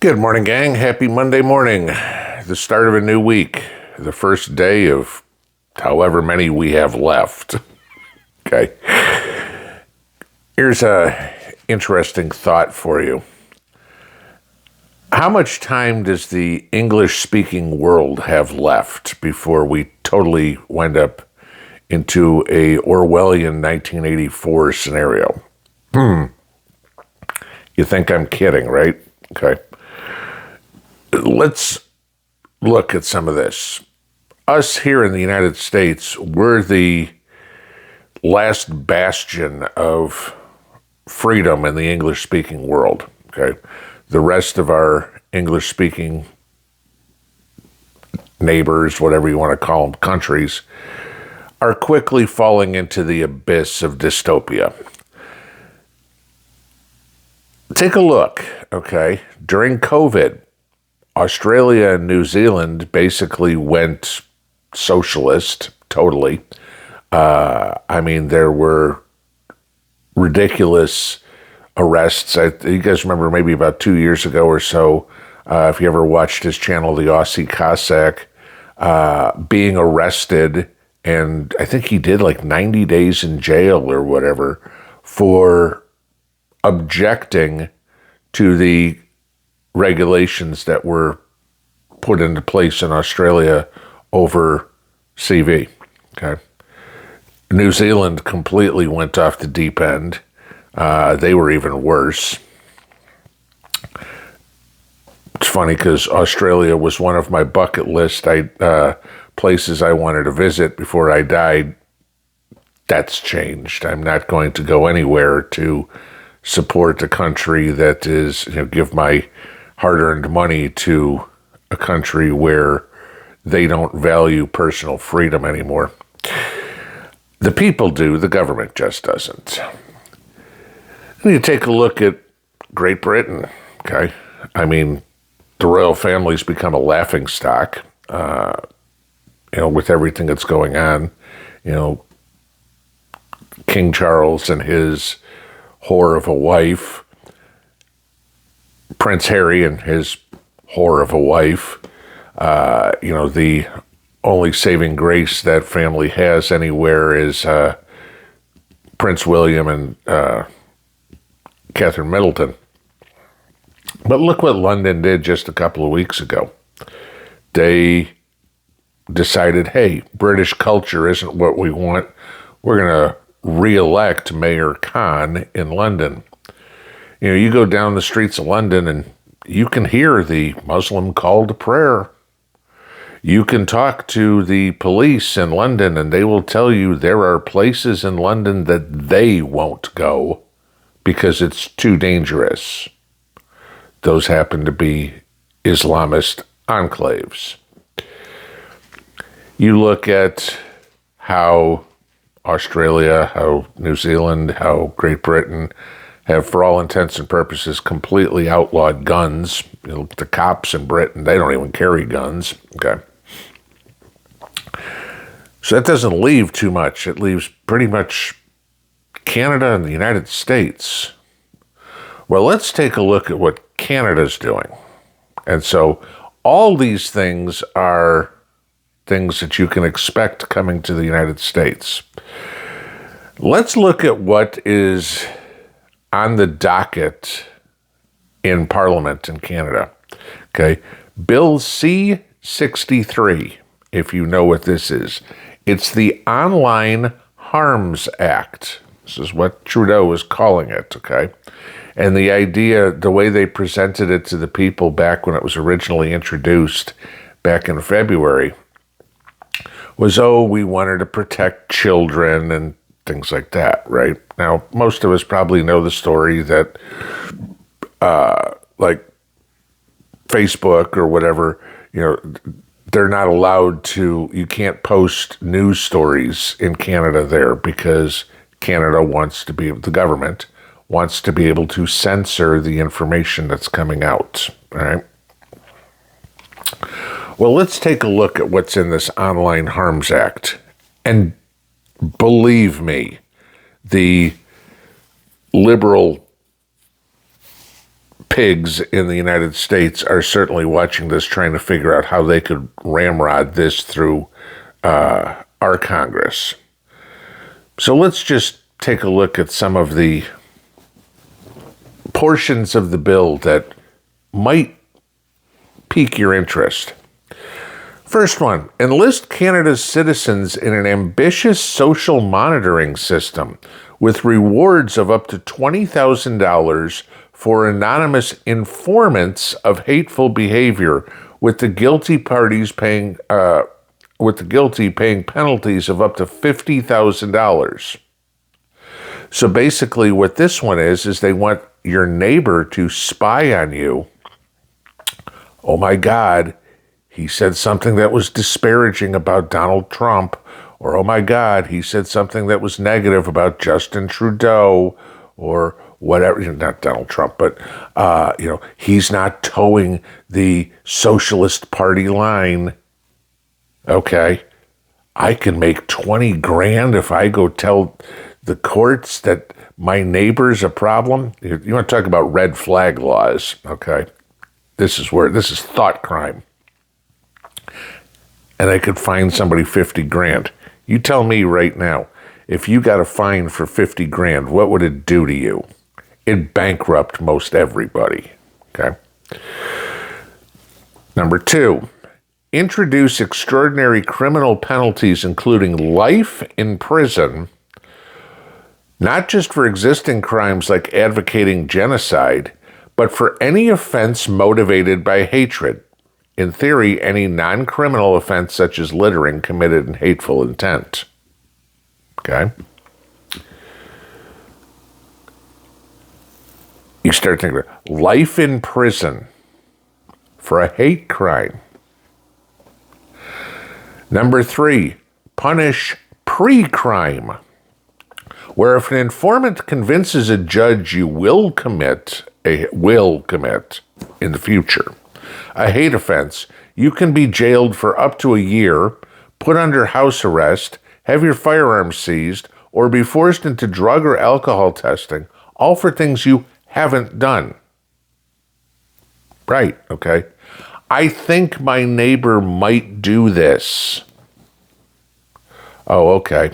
Good morning, gang. Happy Monday morning. The start of a new week. The first day of however many we have left. Okay. Here's a interesting thought for you. How much time does the English-speaking world have left before we totally wind up into a Orwellian 1984 scenario? You think I'm kidding, right? Okay. Let's look at some of this. Us here in the United States, we're the last bastion of freedom in the English-speaking world, okay? The rest of our English-speaking neighbors, whatever you want to call them, countries, are quickly falling into the abyss of dystopia. Take a look, okay? During COVID, Australia and New Zealand basically went socialist, totally. There were ridiculous arrests. You guys remember maybe about 2 years ago or so, if you ever watched his channel, the Aussie Cossack, being arrested, and I think he did like 90 days in jail or whatever for objecting to the regulations that were put into place in Australia over CV. Okay. New Zealand completely went off the deep end. They were even worse. It's funny because Australia was one of my bucket list places I wanted to visit before I died. That's changed. I'm not going to go anywhere to support a country that is, give my hard-earned money to a country where they don't value personal freedom anymore. The people do, the government just doesn't. And you take a look at Great Britain, okay? The royal family's become a laughingstock, with everything that's going on. King Charles and his whore of a wife, Prince Harry and his whore of a wife, the only saving grace that family has anywhere is Prince William and Catherine Middleton. But look what London did just a couple of weeks ago. They decided, hey, British culture isn't what we want. We're going to re-elect Mayor Khan in London. You go down the streets of London and you can hear the Muslim call to prayer. You can talk to the police in London and they will tell you there are places in London that they won't go because it's too dangerous. Those happen to be Islamist enclaves. You look at how Australia, how New Zealand, how Great Britain have, for all intents and purposes, completely outlawed guns. The cops in Britain, they don't even carry guns. Okay. So that doesn't leave too much. It leaves pretty much Canada and the United States. Well, let's take a look at what Canada's doing. And so all these things are things that you can expect coming to the United States. Let's look at what is on the docket in Parliament in Canada. Okay. Bill C-63, if you know what this is. It's the Online Harms Act. This is what Trudeau is calling it, okay? And the idea, the way they presented it to the people back when it was originally introduced back in February was, we wanted to protect children and things like that, right? Now, most of us probably know the story that, like Facebook or whatever, they're not allowed to, you can't post news stories in Canada there because Canada wants to be, the government wants to be able to censor the information that's coming out, all right? Well, let's take a look at what's in this Online Harms Act. And believe me, the liberal pigs in the United States are certainly watching this, trying to figure out how they could ramrod this through our Congress. So let's just take a look at some of the portions of the bill that might pique your interest. First one, enlist Canada's citizens in an ambitious social monitoring system with rewards of up to $20,000 for anonymous informants of hateful behavior, with the guilty paying penalties of up to $50,000. So basically what this one is they want your neighbor to spy on you. Oh my God, he said something that was disparaging about Donald Trump, or oh my God, he said something that was negative about Justin Trudeau, or whatever, not Donald Trump, but, he's not towing the Socialist Party line. Okay, I can make 20 grand if I go tell the courts that my neighbor's a problem. You want to talk about red flag laws, okay? This is thought crime. And I could fine somebody 50 grand. You tell me right now, if you got a fine for 50 grand, what would it do to you? It'd bankrupt most everybody, okay? Number 2, introduce extraordinary criminal penalties, including life in prison, not just for existing crimes like advocating genocide, but for any offense motivated by hatred. In theory, any non-criminal offense such as littering committed in hateful intent. Okay? You start thinking about life in prison for a hate crime. Number 3, punish pre-crime, where if an informant convinces a judge you will commit in the future a hate offense, you can be jailed for up to a year, put under house arrest, have your firearms seized, or be forced into drug or alcohol testing, all for things you haven't done. Right, okay. I think my neighbor might do this. Oh, okay.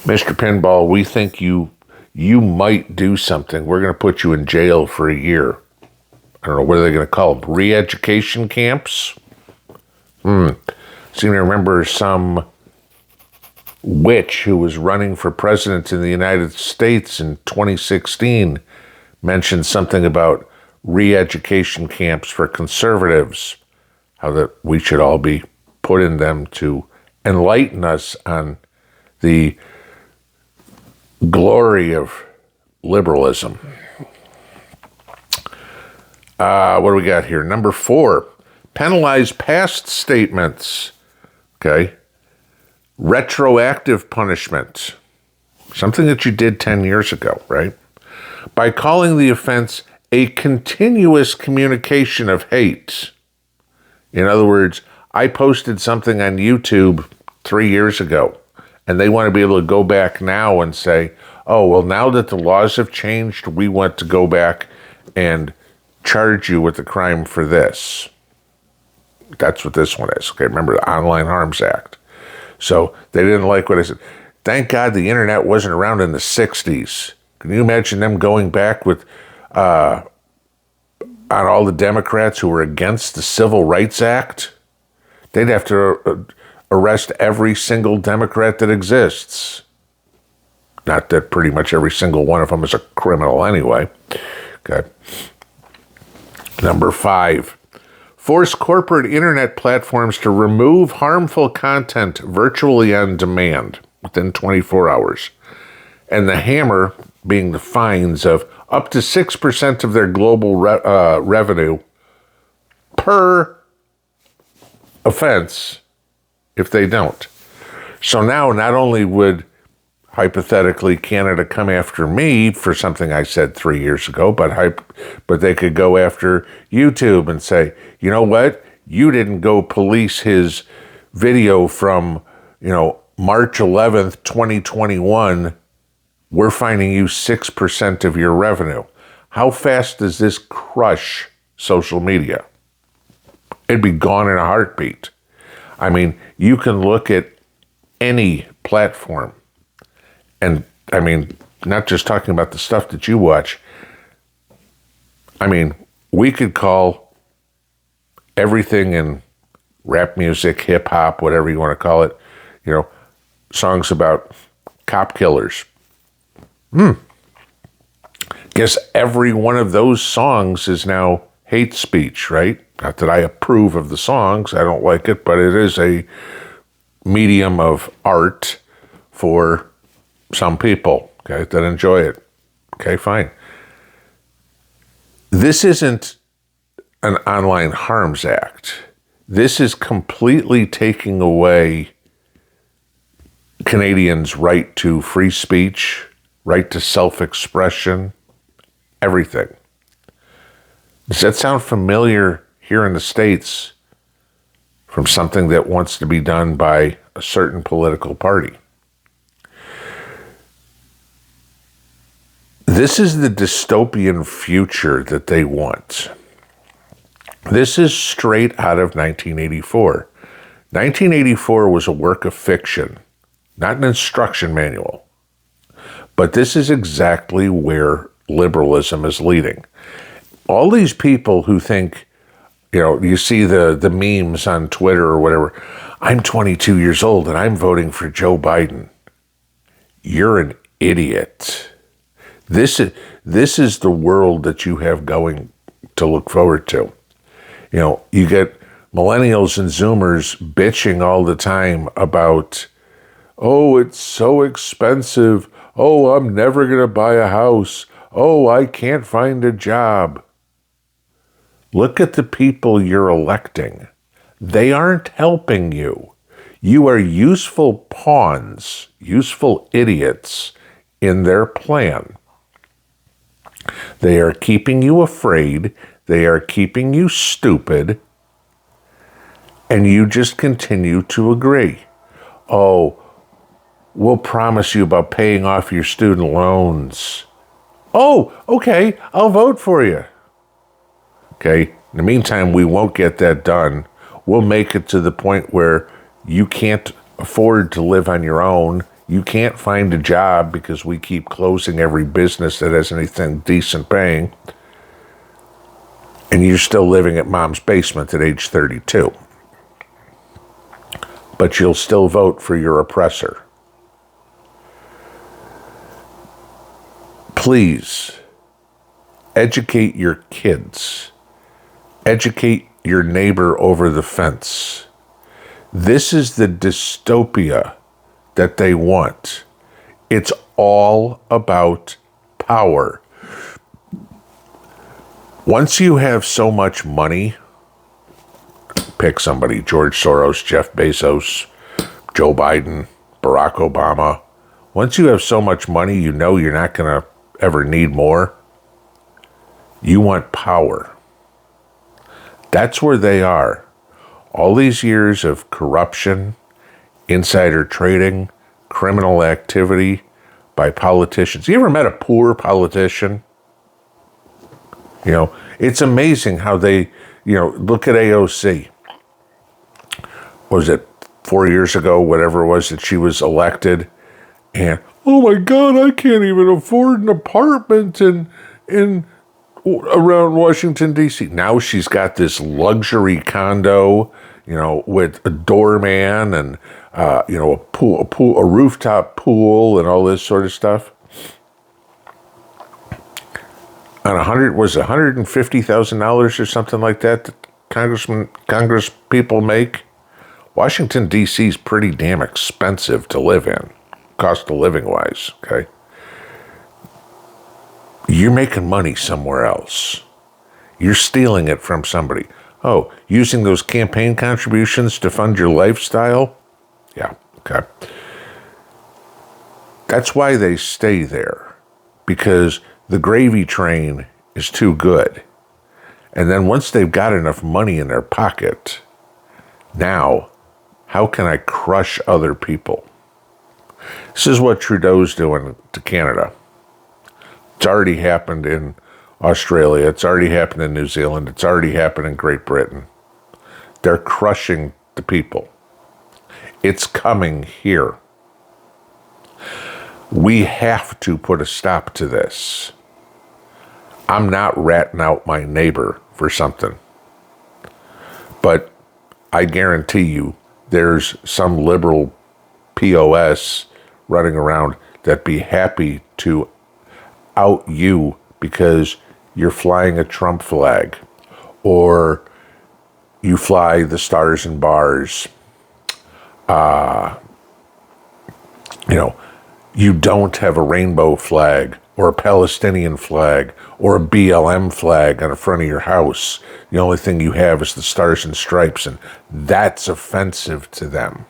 Mr. Pinball, we think you might do something. We're going to put you in jail for a year. I don't know, what are they going to call them? Re-education camps? Seem to remember some witch who was running for president in the United States in 2016 mentioned something about re-education camps for conservatives, how that we should all be put in them to enlighten us on the glory of liberalism. What do we got here? Number 4, penalize past statements. Okay. Retroactive punishment. Something that you did 10 years ago, right? By calling the offense a continuous communication of hate. In other words, I posted something on YouTube 3 years ago, and they want to be able to go back now and say, oh, well, now that the laws have changed, we want to go back and charge you with the crime for this. That's what this one is. Okay, remember the Online Harms Act. So they didn't like what I said. Thank God the internet wasn't around in the 60s. Can you imagine them going back with on all the Democrats who were against the Civil Rights Act? They'd have to arrest every single Democrat that exists. Not that pretty much every single one of them is a criminal anyway. Okay. Number 5, force corporate internet platforms to remove harmful content virtually on demand within 24 hours. And the hammer being the fines of up to 6% of their global revenue per offense if they don't. So now not only would hypothetically Canada come after me for something I said 3 years ago, but they could go after YouTube and say, you know what? You didn't go police his video from, March 11th, 2021. We're fining you 6% of your revenue. how fast does this crush social media? It'd be gone in a heartbeat. I mean, you can look at any platform, and I mean, not just talking about the stuff that you watch. I mean, we could call everything in rap music, hip hop, whatever you want to call it, songs about cop killers. Guess every one of those songs is now hate speech, right? Not that I approve of the songs. I don't like it, but it is a medium of art for some people, okay, that enjoy it. Okay, fine. This isn't an online harms act. This is completely taking away Canadians' right to free speech, right to self-expression, everything. Does that sound familiar here in the States from something that wants to be done by a certain political party? This is the dystopian future that they want. This is straight out of 1984. 1984 was a work of fiction, not an instruction manual. But this is exactly where liberalism is leading. All these people who think, you see the memes on Twitter or whatever, I'm 22 years old and I'm voting for Joe Biden. You're an idiot. This is the world that you have going to look forward to. You get millennials and Zoomers bitching all the time about, oh, it's so expensive. Oh, I'm never going to buy a house. Oh, I can't find a job. Look at the people you're electing. They aren't helping you. You are useful pawns, useful idiots in their plan. They are keeping you afraid. They are keeping you stupid. And you just continue to agree. Oh, we'll promise you about paying off your student loans. Oh, okay, I'll vote for you. Okay, in the meantime, we won't get that done. We'll make it to the point where you can't afford to live on your own. You can't find a job because we keep closing every business that has anything decent paying. And you're still living at mom's basement at age 32. But you'll still vote for your oppressor. Please, educate your kids. Educate your neighbor over the fence. This is the dystopia that they want. It's all about power. Once you have so much money, pick somebody, George Soros, Jeff Bezos, Joe Biden, Barack Obama. Once you have so much money, you know you're not going to ever need more. You want power. That's where they are. All these years of corruption, insider trading, criminal activity by politicians. You ever met a poor politician? It's amazing how they, look at AOC. Was it 4 years ago, whatever it was, that she was elected? And, oh my God, I can't even afford an apartment in around Washington, D.C. Now she's got this luxury condo, with a doorman and, a rooftop pool and all this sort of stuff. On $150,000 or something like that Congress people make. Washington, D.C. is pretty damn expensive to live in, cost of living wise, okay? You're making money somewhere else. You're stealing it from somebody. Oh, using those campaign contributions to fund your lifestyle? Yeah, okay. That's why they stay there, because the gravy train is too good. And then once they've got enough money in their pocket, now, how can I crush other people? This is what Trudeau's doing to Canada. It's already happened in Australia. It's already happened in New Zealand. It's already happened in Great Britain. They're crushing the people. It's coming here. We have to put a stop to this. I'm not ratting out my neighbor for something. But I guarantee you there's some liberal POS running around that'd be happy to out you because you're flying a Trump flag, or you fly the stars and bars. You don't have a rainbow flag or a Palestinian flag or a BLM flag on the front of your house. The only thing you have is the stars and stripes, and that's offensive to them.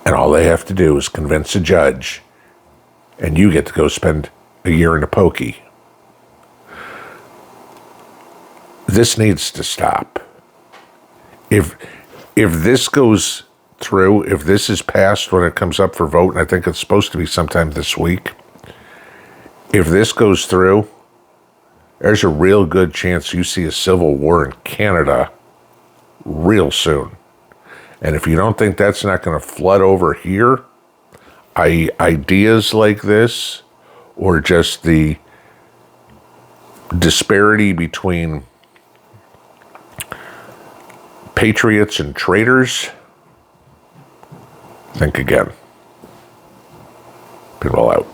And all they have to do is convince a judge, and you get to go spend a year in a pokey. This needs to stop. If this goes through, if this is passed when it comes up for vote, and I think it's supposed to be sometime this week, if this goes through, there's a real good chance you see a civil war in Canada real soon. And if you don't think that's not going to flood over here, ideas like this, or just the disparity between patriots and traitors, think again. Pinball out.